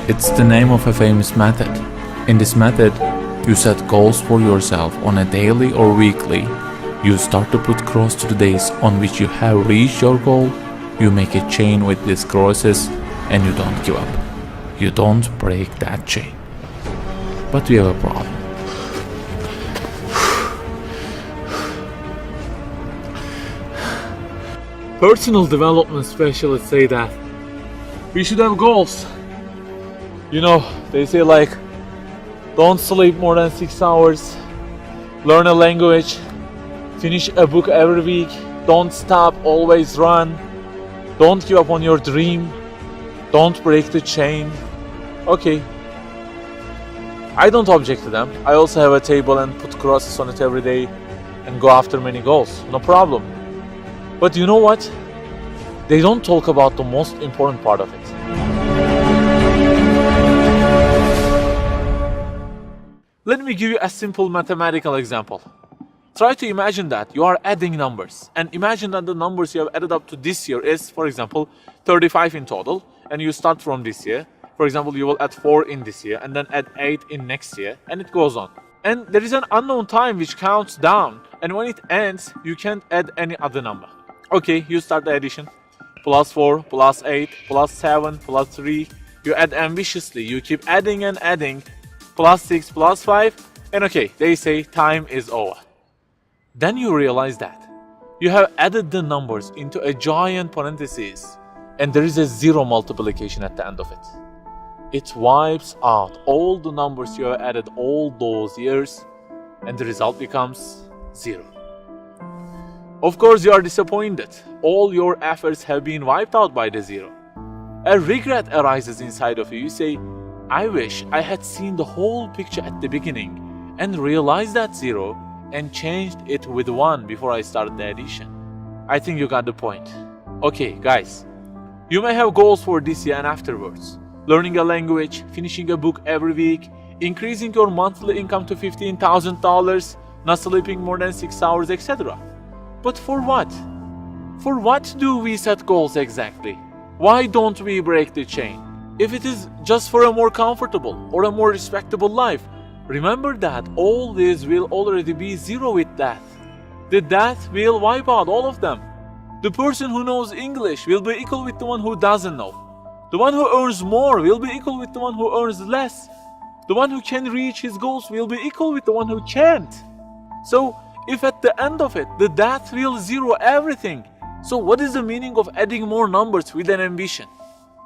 It's the name of a famous method. In this method, you set goals for yourself on a daily or weekly. You start to put cross to the days on which you have reached your goal. You make a chain with these crosses and you don't give up. You don't break that chain. But we have a problem. Personal development specialists say that we should have goals. You know, they say like, don't sleep more than 6 hours, learn a language, finish a book every week, don't stop, always run, don't give up on your dream, don't break the chain. Okay, I don't object to them. I also have a table and put crosses on it every day and go after many goals, no problem. But you know what? They don't talk about the most important part of it. Let me give you a simple mathematical example. Try to imagine that you are adding numbers, and imagine that the numbers you have added up to this year is, for example, 35 in total, and you start from this year. For example, you will add 4 in this year, and then add 8 in next year, and it goes on. And there is an unknown time which counts down, and when it ends, you can't add any other number. Okay, you start the addition. Plus 4, plus 8, plus 7, plus 3. You add ambitiously, you keep adding and adding. Plus 6, plus 5, and okay, they say time is over. Then you realize that you have added the numbers into a giant parenthesis, and there is a zero multiplication at the end of it. It wipes out all the numbers you have added all those years, and the result becomes 0. Of course, you are disappointed. All your efforts have been wiped out by the 0. A regret arises inside of you. You say, I wish I had seen the whole picture at the beginning and realized that 0 and changed it with 1 before I started the addition. I think you got the point. Okay, guys, you may have goals for this year and afterwards. Learning a language, finishing a book every week, increasing your monthly income to $15,000, not sleeping more than 6 hours, etc. But for what? For what do we set goals exactly? Why don't we break the chain? If it is just for a more comfortable or a more respectable life, remember that all this will already be 0 with death. The death will wipe out all of them. The person who knows English will be equal with the one who doesn't know. The one who earns more will be equal with the one who earns less. The one who can reach his goals will be equal with the one who can't. So, if at the end of it, the death will 0 everything, so what is the meaning of adding more numbers with an ambition?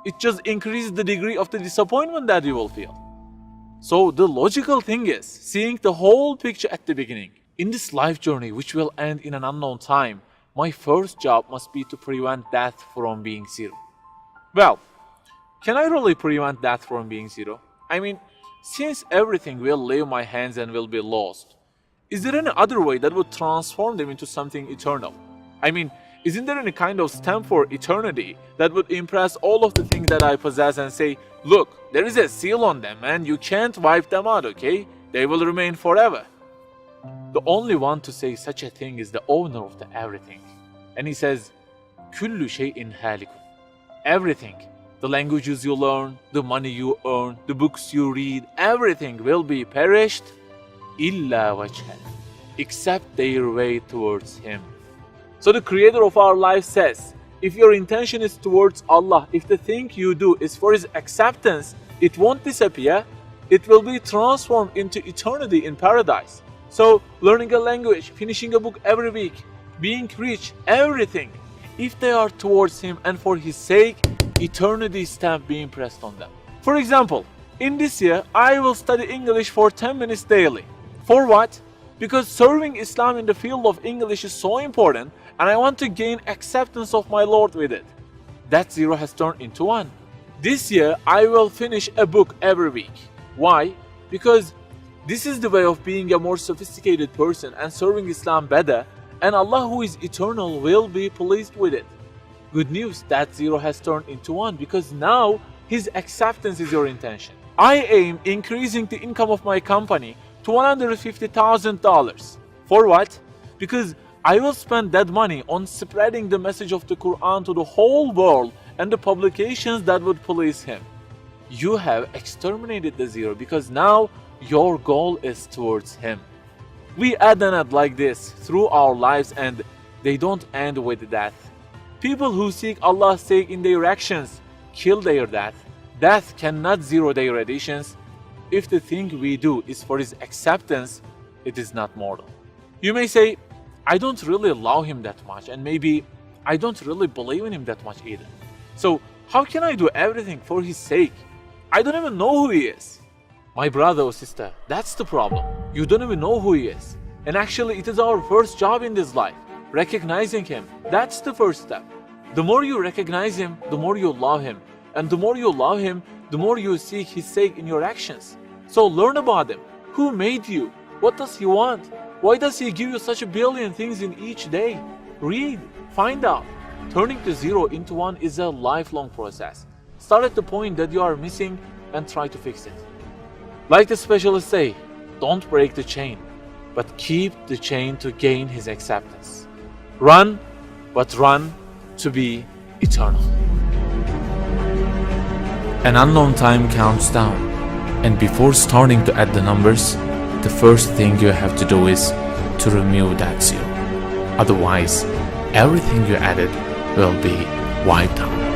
It just increases the degree of the disappointment that you will feel. So the logical thing is seeing the whole picture at the beginning. In this life journey, which will end in an unknown time, my first job must be to prevent death from being 0. Well, can I really prevent death from being 0? I mean, since everything will leave my hands and will be lost, is there any other way that would transform them into something eternal? I mean, isn't there any kind of stamp for eternity that would impress all of the things that I possess and say, look, there is a seal on them and you can't wipe them out, okay? They will remain forever. The only one to say such a thing is the owner of the everything. And he says, Kullu şeyin halikun. Everything, the languages you learn, the money you earn, the books you read, everything will be perished, illa wajhan, except their way towards Him. So the creator of our life says, if your intention is towards Allah, if the thing you do is for His acceptance, it won't disappear, it will be transformed into eternity in paradise. So learning a language, finishing a book every week, being rich, everything, if they are towards Him and for His sake, eternity stamp being pressed on them. For example, in this year, I will study English for 10 minutes daily. For what? Because serving Islam in the field of English is so important, and I want to gain acceptance of my Lord with it. That 0 has turned into 1. This year, I will finish a book every week. Why? Because this is the way of being a more sophisticated person and serving Islam better, and Allah who is eternal will be pleased with it. Good news, that 0 has turned into 1 because now His acceptance is your intention. I aim increasing the income of my company to $150,000. For what? Because I will spend that money on spreading the message of the Quran to the whole world and the publications that would please Him. you have exterminated the zero because now your goal is towards him. We add and add like this through our lives, and they don't end with death. People who seek Allah's sake in their actions kill their death. Death cannot zero their additions. If the thing we do is for his acceptance, it is not mortal. You may say, I don't really love him that much, and maybe I don't really believe in him that much either. So how can I do everything for his sake? I don't even know who he is. My brother or sister, that's the problem. You don't even know who he is. And actually, it is our first job in this life. Recognizing him, that's the first step. The more you recognize him, the more you love him. And the more you love him, the more you seek his sake in your actions. So learn about him. Who made you? What does he want? Why does he give you such a billion things in each day? Read, find out. Turning the zero into one is a lifelong process. Start at the point that you are missing and try to fix it. Like the specialists say, don't break the chain, but keep the chain to gain his acceptance. Run, but run to be eternal. An unknown time counts down, and before starting to add the numbers, the first thing you have to do is to remove that zero. Otherwise, everything you added will be wiped out.